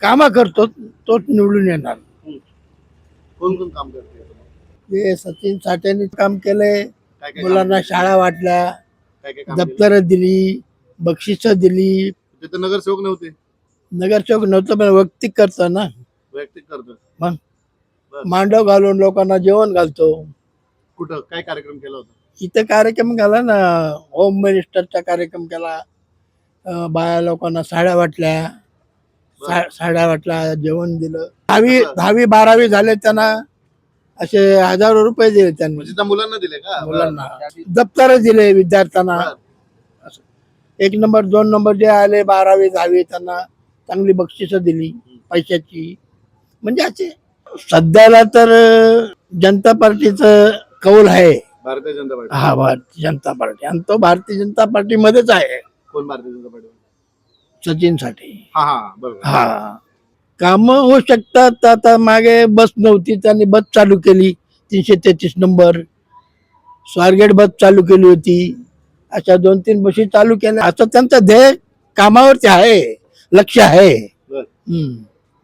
कामं करतो तोच निवडून येणार. कोण कोण काम करते हे सचिन साठेंनी काम केलंय, काय काय मुलांना शाळा वाटल्या, काय काय काम केलं? दप्तरं दिली, बक्षिसं दिली. तिथं नगरसेवक नव्हते, नगरसेवक नव्हतं पण वैयक्तिक करतो ना. वैयक्तिक करतो. मग मांडव घालून लोकांना जेवण घालतो. कुठं काय कार्यक्रम केला होता? इथं कार्यक्रम केला ना, होम मिनिस्टरचा कार्यक्रम केला. बाया लोकांना साड्या वाटल्या, साड्या वाटल्या, जेवण दिलं. 10वी 12वी झाले त्यांना असे हजारो रुपये दिले त्यांनी. म्हणजे त्या मुलांना दिले का? मुलांना दप्तर दिले विद्यार्थ्यांना. बरं. 1 नंबर 2 नंबर जे आले 12वी 10वी त्यांना चांगली बक्षिसं दिली पैशाची. म्हणजे असे सध्याला तर जनता पार्टीचं कौल आहे. भारतीय जनता पार्टी. हा, भारतीय जनता पार्टी, आणि तो भारतीय जनता पार्टी मध्येच आहे. कोण भारतीय जनता पार्टी? सचिन साठी. हा हा बरोबर. हा, काम होऊ शकतात. आता मागे बस नव्हती, त्यांनी बस चालू केली 333 नंबर. स्वारगेट बस चालू केली होती. अशा 2-3 बशी चालू केल्या. आता त्यांचं ध्येय कामावरती आहे, लक्ष आहे. बरं. हम्म.